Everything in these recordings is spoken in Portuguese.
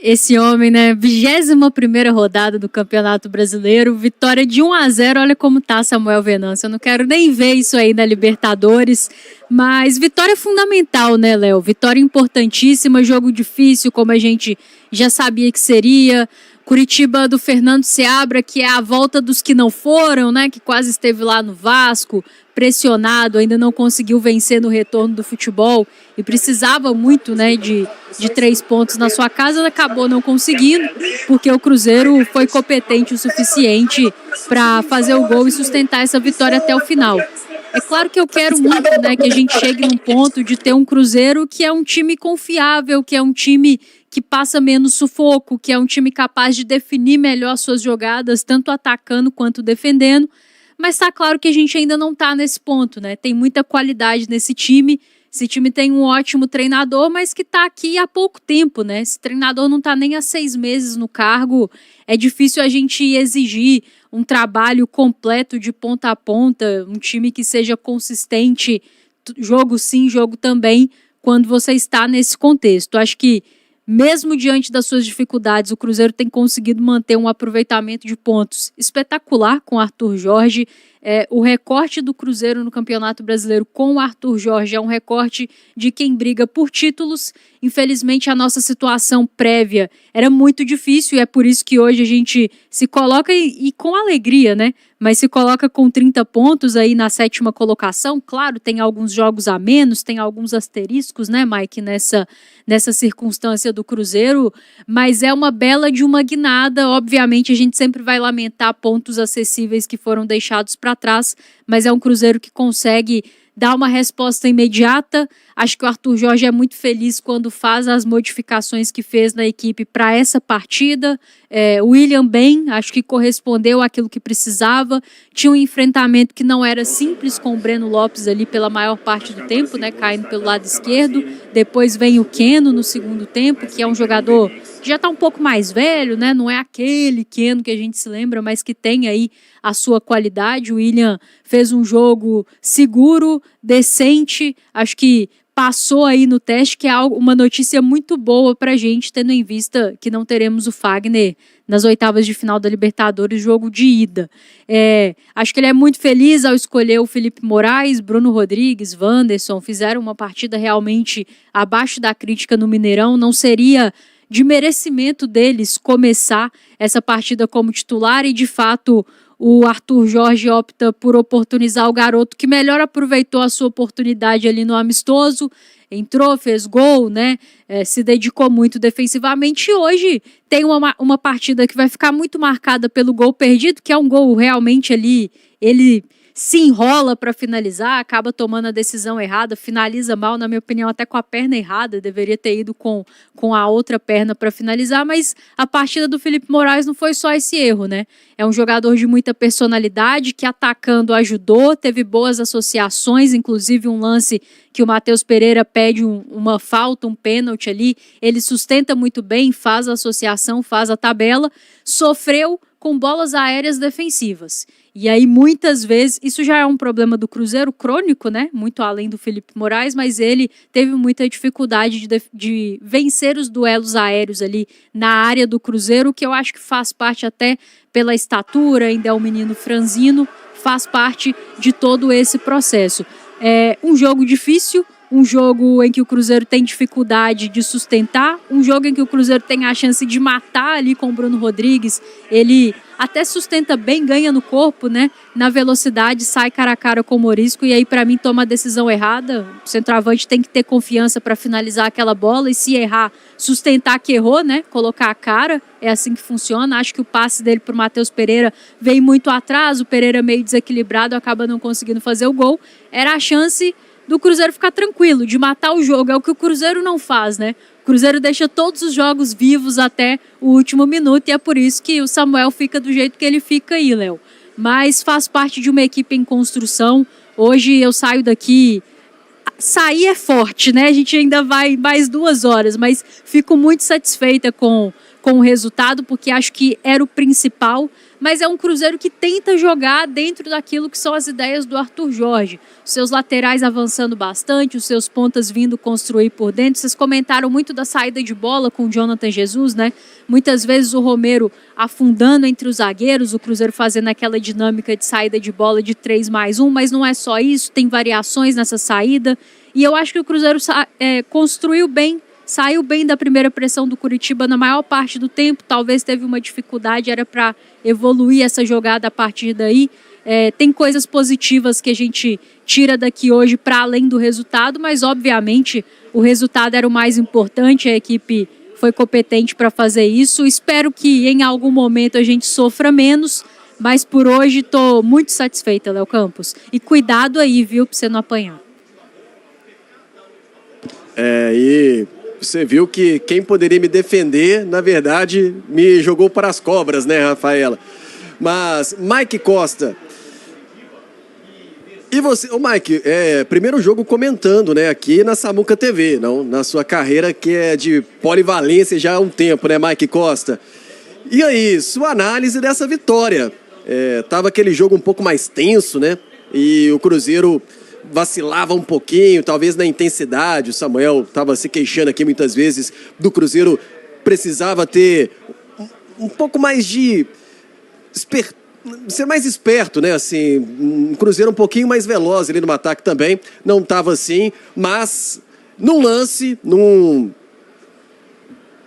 Esse homem, né? 21ª rodada do Campeonato Brasileiro, vitória de 1-0. Olha como tá Samuel Venâncio. Eu não quero nem ver isso aí na Libertadores, mas vitória fundamental, né, Léo? Vitória importantíssima, jogo difícil, como a gente já sabia que seria. Curitiba do Fernando Seabra, que é a volta dos que não foram, né? Que quase esteve lá no Vasco, pressionado, ainda não conseguiu vencer no retorno do futebol e precisava muito, né, de 3 pontos na sua casa, acabou não conseguindo, porque o Cruzeiro foi competente o suficiente para fazer o gol e sustentar essa vitória até o final. É claro que eu quero muito, né, que a gente chegue num ponto de ter um Cruzeiro que é um time confiável, que é um time que passa menos sufoco, que é um time capaz de definir melhor suas jogadas, tanto atacando quanto defendendo. Mas tá claro que a gente ainda não tá nesse ponto, né? Tem muita qualidade nesse time. Esse time tem um ótimo treinador, mas que tá aqui há pouco tempo, né? Esse treinador não tá nem há 6 meses no cargo. É difícil a gente exigir um trabalho completo de ponta a ponta, um time que seja consistente, jogo sim, jogo também, quando você está nesse contexto. Acho que mesmo diante das suas dificuldades, o Cruzeiro tem conseguido manter um aproveitamento de pontos espetacular com o Arthur Jorge. O recorte do Cruzeiro no Campeonato Brasileiro com o Arthur Jorge é um recorte de quem briga por títulos. Infelizmente, a nossa situação prévia era muito difícil e é por isso que hoje a gente se coloca, e com alegria, né? Mas se coloca com 30 pontos aí na 7ª colocação. Claro, tem alguns jogos a menos, tem alguns asteriscos, né, Mike, nessa circunstância do Cruzeiro, mas é uma bela de uma guinada. Obviamente, a gente sempre vai lamentar pontos acessíveis que foram deixados para trás, mas é um Cruzeiro que consegue dar uma resposta imediata. Acho que o Arthur Jorge é muito feliz quando faz as modificações que fez na equipe para essa partida. O William bem, acho que correspondeu àquilo que precisava. Tinha um enfrentamento que não era simples com o Breno Lopes ali pela maior parte do tempo, né, caindo pelo lado esquerdo. Depois vem o Keno no segundo tempo, que é um jogador que já está um pouco mais velho, né? Não é aquele Keno que a gente se lembra, mas que tem aí a sua qualidade. O William fez um jogo seguro, decente, acho que passou aí no teste, que é uma notícia muito boa pra gente, tendo em vista que não teremos o Fagner nas oitavas de final da Libertadores, jogo de ida. Acho que ele é muito feliz ao escolher o Felipe Moraes, Bruno Rodrigues, Wanderson, fizeram uma partida realmente abaixo da crítica no Mineirão. Não seria de merecimento deles começar essa partida como titular e, de fato, o Arthur Jorge opta por oportunizar o garoto que melhor aproveitou a sua oportunidade ali no amistoso, entrou, fez gol, né? Se dedicou muito defensivamente e hoje tem uma partida que vai ficar muito marcada pelo gol perdido, que é um gol realmente ali, ele se enrola para finalizar, acaba tomando a decisão errada, finaliza mal, na minha opinião, até com a perna errada, deveria ter ido com a outra perna para finalizar, mas a partida do Felipe Moraes não foi só esse erro, né? É um jogador de muita personalidade, que atacando ajudou, teve boas associações, inclusive um lance que o Matheus Pereira pede uma falta, um pênalti ali, ele sustenta muito bem, faz a associação, faz a tabela, sofreu com bolas aéreas defensivas. E aí, muitas vezes, isso já é um problema do Cruzeiro crônico, né? Muito além do Felipe Moraes, mas ele teve muita dificuldade de vencer os duelos aéreos ali na área do Cruzeiro, que eu acho que faz parte até pela estatura, ainda é um menino franzino, faz parte de todo esse processo. É um jogo difícil, um jogo em que o Cruzeiro tem dificuldade de sustentar, um jogo em que o Cruzeiro tem a chance de matar ali com o Bruno Rodrigues. Ele até sustenta bem, ganha no corpo, né? Na velocidade, sai cara a cara com o Morisco e aí, para mim, toma a decisão errada. O centroavante tem que ter confiança para finalizar aquela bola e, se errar, sustentar que errou, né? Colocar a cara. É assim que funciona. Acho que o passe dele pro Matheus Pereira veio muito atrás, o Pereira meio desequilibrado, acaba não conseguindo fazer o gol. Era a chance do Cruzeiro ficar tranquilo, de matar o jogo. É o que o Cruzeiro não faz, né? O Cruzeiro deixa todos os jogos vivos até o último minuto e é por isso que o Samuel fica do jeito que ele fica aí, Léo. Mas faz parte de uma equipe em construção. Hoje eu saio daqui... Sair é forte, né? A gente ainda vai mais 2 horas, mas fico muito satisfeita com o resultado, porque acho que era o principal. mas é um Cruzeiro que tenta jogar dentro daquilo que são as ideias do Arthur Jorge. Os seus laterais avançando bastante, os seus pontas vindo construir por dentro. Vocês comentaram muito da saída de bola com o Jonathan Jesus, né? Muitas vezes o Romero afundando entre os zagueiros, o Cruzeiro fazendo aquela dinâmica de saída de bola de 3+1, mas não é só isso, tem variações nessa saída. E eu acho que o Cruzeiro construiu bem, saiu bem da primeira pressão do Curitiba na maior parte do tempo. Talvez teve uma dificuldade, era para evoluir essa jogada a partir daí. Tem coisas positivas que a gente tira daqui hoje para além do resultado, mas obviamente o resultado era o mais importante, a equipe foi competente para fazer isso. Espero que em algum momento a gente sofra menos, mas por hoje estou muito satisfeita, Léo Campos. E cuidado aí, viu, para você não apanhar. E você viu que quem poderia me defender, na verdade, me jogou para as cobras, né, Rafaela? Mas, Mike Costa, e você, Mike, primeiro jogo comentando, né, aqui na Samuca TV, não, na sua carreira que é de polivalência já há um tempo, né, Mike Costa? E aí, sua análise dessa vitória? Tava aquele jogo um pouco mais tenso, né, e o Cruzeiro vacilava um pouquinho, talvez na intensidade. O Samuel estava se queixando aqui muitas vezes do Cruzeiro, precisava ter um pouco mais de ser mais esperto, né? Assim, um Cruzeiro um pouquinho mais veloz ali no ataque também. Não estava assim, mas num lance,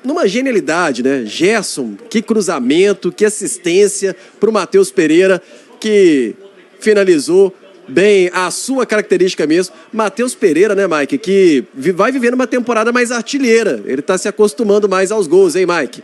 numa genialidade, né? Gerson, que cruzamento, que assistência para o Matheus Pereira, que finalizou bem a sua característica mesmo. Matheus Pereira, né, Mike, que vai vivendo uma temporada mais artilheira. Ele está se acostumando mais aos gols, hein, Mike?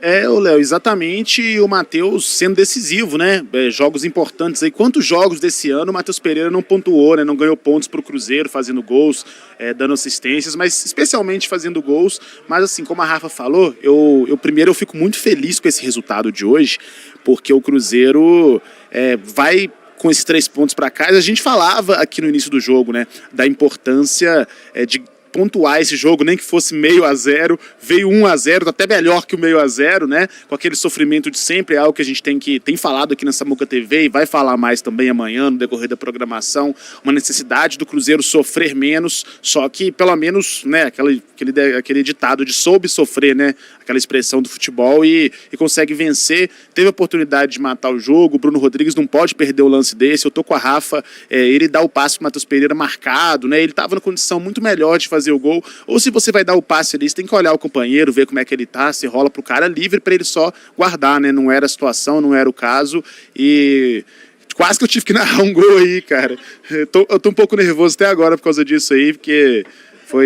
Léo, exatamente, o Matheus sendo decisivo, né? Jogos importantes aí. Quantos jogos desse ano o Matheus Pereira não pontuou, né? Não ganhou pontos para o Cruzeiro, fazendo gols, dando assistências, mas especialmente fazendo gols. Mas assim, como a Rafa falou, eu fico muito feliz com esse resultado de hoje, porque o Cruzeiro vai com esses 3 pontos para casa. A gente falava aqui no início do jogo, né, da importância de pontuar esse jogo, nem que fosse 0,5, veio 1-0, tá até melhor que o 0,5, né? Com aquele sofrimento de sempre, é algo que a gente tem falado aqui na Samuca TV e vai falar mais também amanhã no decorrer da programação, uma necessidade do Cruzeiro sofrer menos, só que pelo menos, né, aquele ditado de soube sofrer, né? Aquela expressão do futebol e consegue vencer. Teve a oportunidade de matar o jogo, o Bruno Rodrigues não pode perder o lance desse. Eu tô com a Rafa, ele dá o passe pro Matheus Pereira marcado, né? Ele tava na condição muito melhor de fazer o gol. Ou se você vai dar o passe ali, você tem que olhar o companheiro, ver como é que ele tá, se rola pro cara livre para ele só guardar, né? Não era a situação, não era o caso e quase que eu tive que narrar um gol aí, cara. Eu tô um pouco nervoso até agora por causa disso aí, porque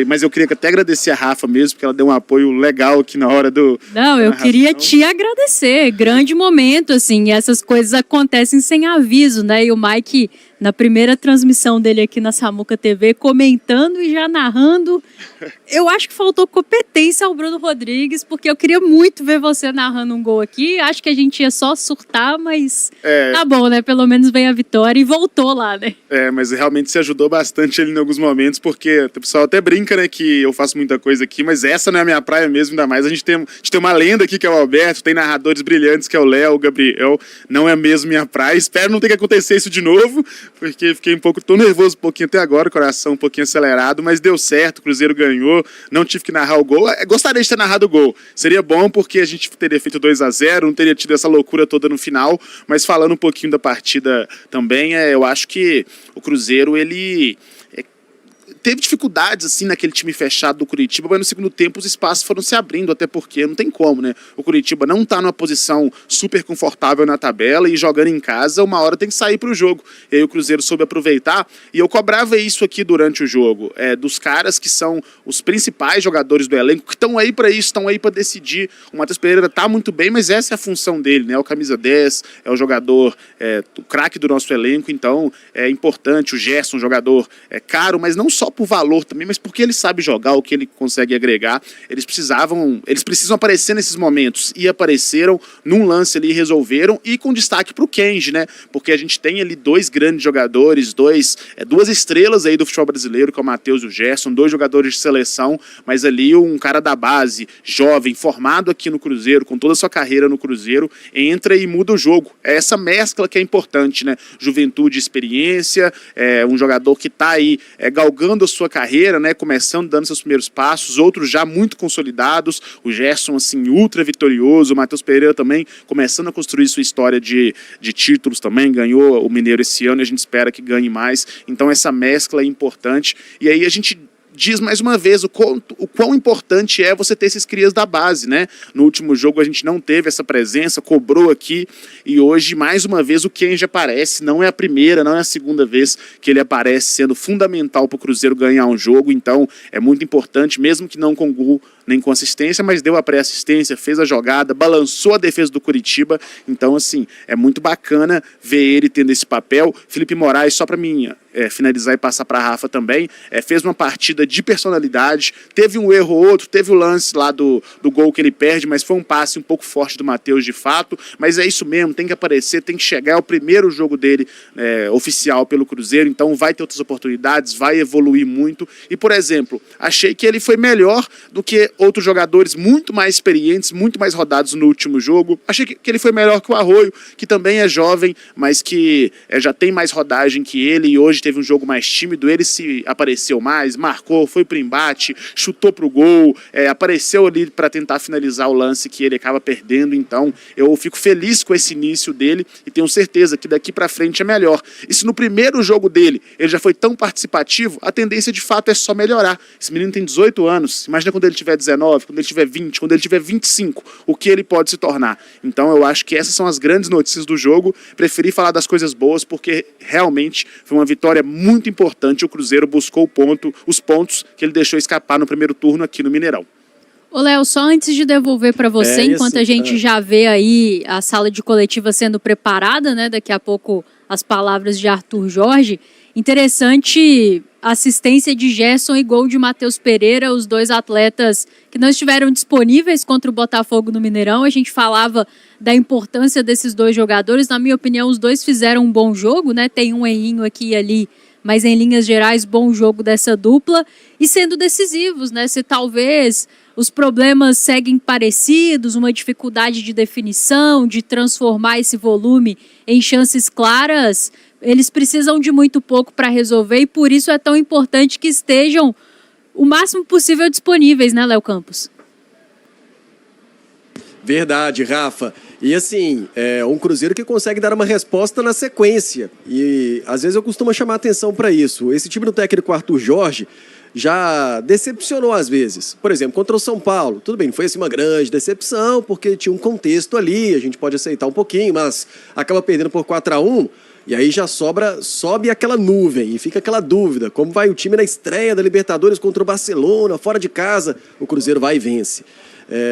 mas eu queria até agradecer a Rafa mesmo, porque ela deu um apoio legal aqui na hora do... Não, eu queria te agradecer. Grande momento, assim. Essas coisas acontecem sem aviso, né? E o Mike, na primeira transmissão dele aqui na Samuca TV, comentando e já narrando. Eu acho que faltou competência ao Bruno Rodrigues, porque eu queria muito ver você narrando um gol aqui. Acho que a gente ia só surtar, mas tá bom, né? Pelo menos veio a vitória e voltou lá, né? Mas realmente se ajudou bastante ele em alguns momentos, porque o pessoal até brinca, né, que eu faço muita coisa aqui, mas essa não é a minha praia mesmo, ainda mais. A gente tem uma lenda aqui que é o Alberto, tem narradores brilhantes que é o Léo, o Gabriel, não é mesmo minha praia. Espero não ter que acontecer isso de novo, porque fiquei tô nervoso um pouquinho até agora, coração um pouquinho acelerado, mas deu certo, o Cruzeiro ganhou, não tive que narrar o gol. Gostaria de ter narrado o gol, seria bom porque a gente teria feito 2-0, não teria tido essa loucura toda no final, mas falando um pouquinho da partida também, eu acho que o Cruzeiro, ele teve dificuldades assim naquele time fechado do Curitiba, mas no segundo tempo os espaços foram se abrindo, até porque não tem como, né? O Curitiba não tá numa posição super confortável na tabela e jogando em casa, uma hora tem que sair pro jogo. E aí o Cruzeiro soube aproveitar, e eu cobrava isso aqui durante o jogo, dos caras que são os principais jogadores do elenco, que estão aí para isso, estão aí para decidir. O Matheus Pereira tá muito bem, mas essa é a função dele, né? É o camisa 10, é o jogador, o craque do nosso elenco, então é importante. O Gerson, um jogador caro, mas não só por valor também, mas porque ele sabe jogar, o que ele consegue agregar. Eles precisam aparecer nesses momentos, e apareceram num lance ali, resolveram, e com destaque para o Kenji, né? Porque a gente tem ali dois grandes jogadores, duas estrelas aí do futebol brasileiro, que é o Matheus e o Gerson, dois jogadores de seleção, mas ali um cara da base, jovem, formado aqui no Cruzeiro, com toda a sua carreira no Cruzeiro, entra e muda o jogo. É essa mescla que é importante, né? Juventude e experiência, um jogador que está aí galgando a sua carreira, né? Começando, dando seus primeiros passos, outros já muito consolidados, o Gerson, assim, ultra vitorioso, o Matheus Pereira também começando a construir sua história de títulos também, ganhou o Mineiro esse ano e a gente espera que ganhe mais, então essa mescla é importante, e aí a gente diz mais uma vez o quão importante é você ter esses crias da base, né? No último jogo a gente não teve essa presença, cobrou aqui, e hoje mais uma vez o Kenji aparece, não é a primeira, não é a segunda vez que ele aparece sendo fundamental para o Cruzeiro ganhar um jogo, então é muito importante, mesmo que não com gol nem com assistência, mas deu a pré-assistência, fez a jogada, balançou a defesa do Curitiba, então assim, é muito bacana ver ele tendo esse papel. Felipe Moraes, só para mim finalizar e passar para a Rafa também, fez uma partida de personalidade, teve um erro ou outro, teve o lance lá do gol que ele perde, mas foi um passe um pouco forte do Matheus de fato, mas é isso mesmo, tem que aparecer, tem que chegar, é o primeiro jogo dele oficial pelo Cruzeiro, então vai ter outras oportunidades, vai evoluir muito, e por exemplo, achei que ele foi melhor do que outros jogadores muito mais experientes, muito mais rodados no último jogo. Achei que ele foi melhor que o Arroio, que também é jovem, mas que já tem mais rodagem que ele, e hoje teve um jogo mais tímido, ele se apareceu mais, marcou, foi pro embate, chutou pro gol, apareceu ali para tentar finalizar o lance que ele acaba perdendo, então eu fico feliz com esse início dele e tenho certeza que daqui para frente é melhor. E se no primeiro jogo dele ele já foi tão participativo, a tendência de fato é só melhorar. Esse menino tem 18 anos, imagina quando ele tiver 19, quando ele tiver 20, quando ele tiver 25, o que ele pode se tornar. Então eu acho que essas são as grandes notícias do jogo. Preferi falar das coisas boas porque realmente foi uma vitória muito importante. O Cruzeiro buscou os pontos que ele deixou escapar no primeiro turno aqui no Mineirão. Ô, Léo, só antes de devolver para você, enquanto a gente já vê aí a sala de coletiva sendo preparada, né? Daqui a pouco as palavras de Arthur Jorge. Interessante assistência de Gerson e gol de Matheus Pereira, os dois atletas que não estiveram disponíveis contra o Botafogo no Mineirão. A gente falava da importância desses dois jogadores. Na minha opinião, os dois fizeram um bom jogo, né? Tem um errinho aqui e ali, mas em linhas gerais, bom jogo dessa dupla. E sendo decisivos, né? Se talvez os problemas seguem parecidos, uma dificuldade de definição, de transformar esse volume em chances claras, eles precisam de muito pouco para resolver e por isso é tão importante que estejam o máximo possível disponíveis, né, Léo Campos? Verdade, Rafa. E assim, é um Cruzeiro que consegue dar uma resposta na sequência. E às vezes eu costumo chamar atenção para isso. Esse time do técnico Arthur Jorge já decepcionou às vezes. Por exemplo, contra o São Paulo. Tudo bem, não foi assim uma grande decepção, porque tinha um contexto ali, a gente pode aceitar um pouquinho, mas acaba perdendo por 4-1. E aí já sobe aquela nuvem e fica aquela dúvida. Como vai o time na estreia da Libertadores contra o Barcelona, fora de casa? O Cruzeiro vai e vence.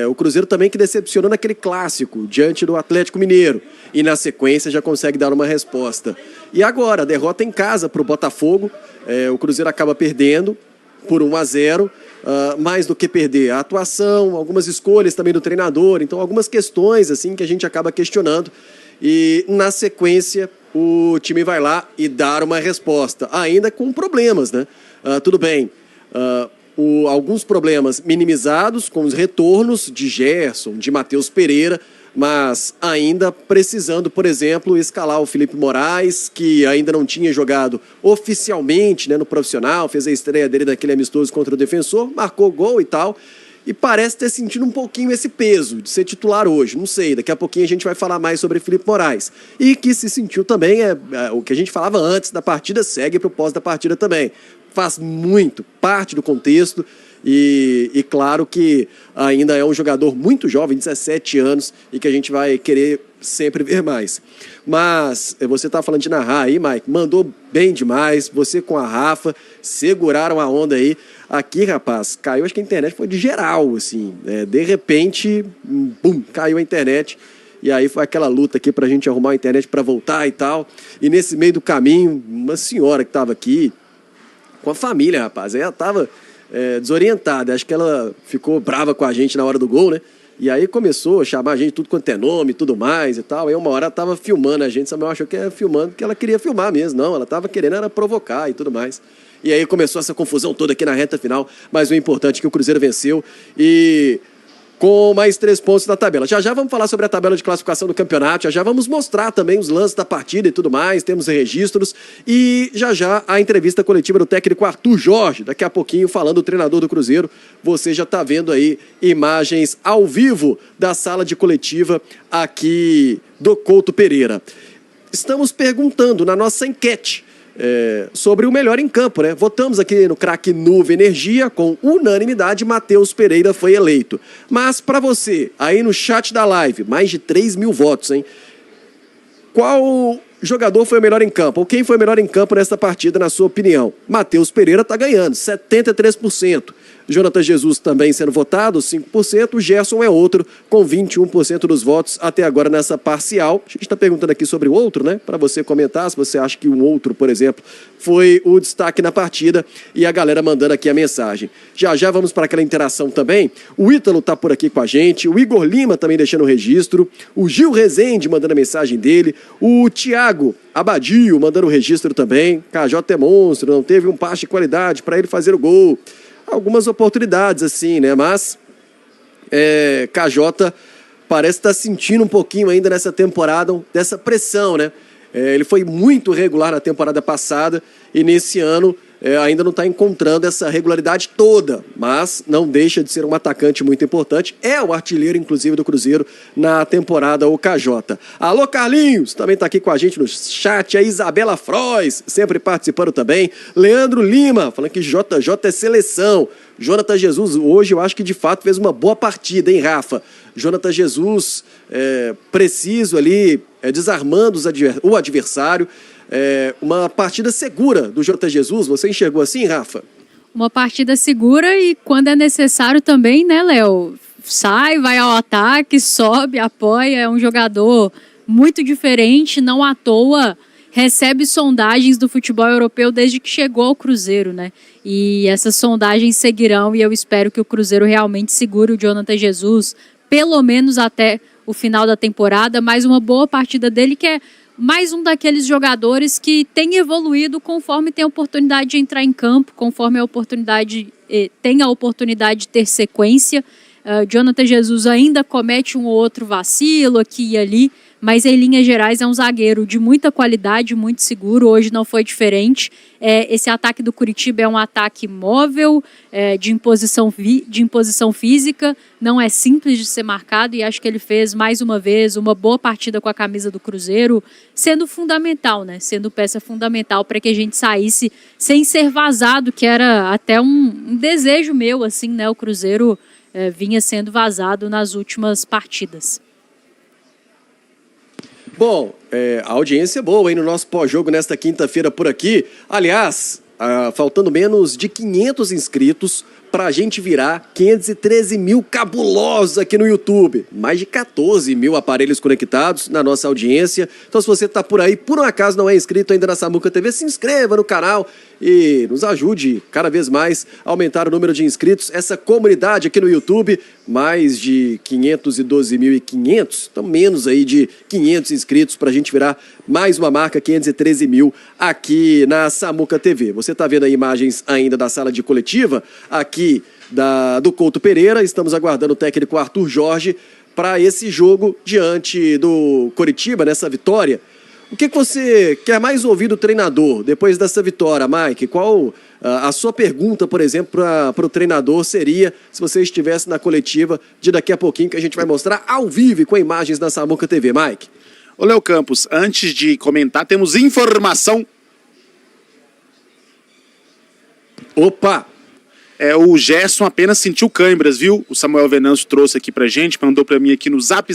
O Cruzeiro também que decepcionou naquele clássico, diante do Atlético Mineiro. E na sequência já consegue dar uma resposta. E agora, a derrota em casa para o Botafogo. O Cruzeiro acaba perdendo por 1-0. Mais do que perder a atuação, algumas escolhas também do treinador. Então, algumas questões assim que a gente acaba questionando. E na sequência, o time vai lá e dá uma resposta, ainda com problemas, né? Tudo bem, alguns problemas minimizados com os retornos de Gerson, de Matheus Pereira, mas ainda precisando, por exemplo, escalar o Felipe Moraes, que ainda não tinha jogado oficialmente, né, no profissional, fez a estreia dele naquele amistoso contra o Defensor, marcou gol e tal. E parece ter sentido um pouquinho esse peso de ser titular hoje. Não sei, daqui a pouquinho a gente vai falar mais sobre Felipe Moraes. E que se sentiu também, o que a gente falava antes da partida, segue para o pós da partida também. Faz muito parte do contexto e claro que ainda é um jogador muito jovem, 17 anos, e que a gente vai querer sempre ver mais. Mas você está falando de narrar aí, Mike, mandou bem demais, você com a Rafa, seguraram a onda aí. Aqui, rapaz, caiu, acho que a internet foi de geral, assim, de repente, bum, caiu a internet, e aí foi aquela luta aqui pra gente arrumar a internet pra voltar e tal, e nesse meio do caminho, uma senhora que estava aqui, com a família, rapaz. Aí ela tava desorientada. Acho que ela ficou brava com a gente na hora do gol, né? E aí começou a chamar a gente tudo quanto é nome e tudo mais e tal. Aí uma hora ela tava filmando a gente, Samuel achou que era filmando porque ela queria filmar mesmo. Não, ela tava querendo era provocar e tudo mais. E aí começou essa confusão toda aqui na reta final. Mas o importante é que o Cruzeiro venceu e com mais 3 pontos na tabela. Já já vamos falar sobre a tabela de classificação do campeonato, já já vamos mostrar também os lances da partida e tudo mais, temos registros e já já a entrevista coletiva do técnico Arthur Jorge, daqui a pouquinho falando do treinador do Cruzeiro, você já está vendo aí imagens ao vivo da sala de coletiva aqui do Couto Pereira. Estamos perguntando na nossa enquete sobre o melhor em campo, né? Votamos aqui no craque Nuvem Energia, com unanimidade, Matheus Pereira foi eleito. Mas para você, aí no chat da live, mais de 3 mil votos, hein? Qual jogador foi o melhor em campo? Ou quem foi o melhor em campo nesta partida, na sua opinião? Matheus Pereira tá ganhando, 73%. Jonathan Jesus também sendo votado, 5%. O Gerson é outro, com 21% dos votos até agora nessa parcial. A gente está perguntando aqui sobre o outro, né? Para você comentar se você acha que um outro, por exemplo, foi o destaque na partida. E a galera mandando aqui a mensagem. Já já vamos para aquela interação também. O Ítalo está por aqui com a gente. O Igor Lima também deixando o registro. O Gil Rezende mandando a mensagem dele. O Thiago Abadio mandando o registro também. KJ é monstro, não teve um passe de qualidade para ele fazer o gol. Algumas oportunidades, assim, né? Mas KJ parece estar sentindo um pouquinho ainda nessa temporada dessa pressão, né? Ele foi muito regular na temporada passada e nesse ano ainda não está encontrando essa regularidade toda, mas não deixa de ser um atacante muito importante. É o artilheiro, inclusive, do Cruzeiro na temporada, o KJ. Alô, Carlinhos, também está aqui com a gente no chat. A Isabela Frois, sempre participando também. Leandro Lima, falando que JJ é seleção. Jonathan Jesus, hoje eu acho que de fato fez uma boa partida, hein, Rafa? Jonathan Jesus, preciso ali, desarmando o adversário. Uma partida segura do Jonathan Jesus, você enxergou assim, Rafa? Uma partida segura e quando é necessário também, né, Léo? Sai, vai ao ataque, sobe, apoia, é um jogador muito diferente, não à toa recebe sondagens do futebol europeu desde que chegou ao Cruzeiro, né? E essas sondagens seguirão e eu espero que o Cruzeiro realmente segure o Jonathan Jesus, pelo menos até o final da temporada, mais uma boa partida dele que é mais um daqueles jogadores que tem evoluído conforme tem a oportunidade de entrar em campo, conforme tem a oportunidade de ter sequência. Jonathan Jesus ainda comete um ou outro vacilo aqui e ali, mas em linhas gerais é um zagueiro de muita qualidade, muito seguro, hoje não foi diferente. Esse ataque do Curitiba é um ataque móvel, de imposição física, não é simples de ser marcado e acho que ele fez mais uma vez uma boa partida com a camisa do Cruzeiro, sendo fundamental, né? Sendo peça fundamental para que a gente saísse sem ser vazado, que era até um desejo meu, assim, né? O Cruzeiro vinha sendo vazado nas últimas partidas. Bom, a audiência é boa, hein, no nosso pós-jogo nesta quinta-feira por aqui. Aliás, faltando menos de 500 inscritos para a gente virar 513 mil cabulosos aqui no YouTube. Mais de 14 mil aparelhos conectados na nossa audiência. Então, se você está por aí, por um acaso não é inscrito ainda na Samuca TV, se inscreva no canal e nos ajude cada vez mais a aumentar o número de inscritos. Essa comunidade aqui no YouTube, mais de 512.500, então menos aí de 500 inscritos para a gente virar mais uma marca, 513 mil aqui na Samuca TV. Você está vendo aí imagens ainda da sala de coletiva, aqui do Couto Pereira. Estamos aguardando o técnico Arthur Jorge para esse jogo diante do Coritiba, nessa vitória. O que você quer mais ouvir do treinador depois dessa vitória, Mike? Qual a sua pergunta, por exemplo, para o treinador seria se você estivesse na coletiva de daqui a pouquinho, que a gente vai mostrar ao vivo com imagens da Samuca TV, Mike? Ô, Léo Campos, antes de comentar, temos informação. Opa! O Gerson apenas sentiu câimbras, viu? O Samuel Venâncio trouxe aqui pra gente, mandou pra mim aqui no Zap,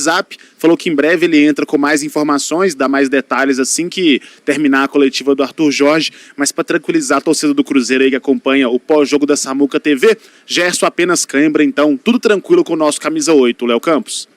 falou que em breve ele entra com mais informações, dá mais detalhes assim que terminar a coletiva do Arthur Jorge, mas para tranquilizar a torcida do Cruzeiro aí que acompanha o pós-jogo da Samuca TV, Gerson apenas câimbra, então tudo tranquilo com o nosso camisa 8, Léo Campos.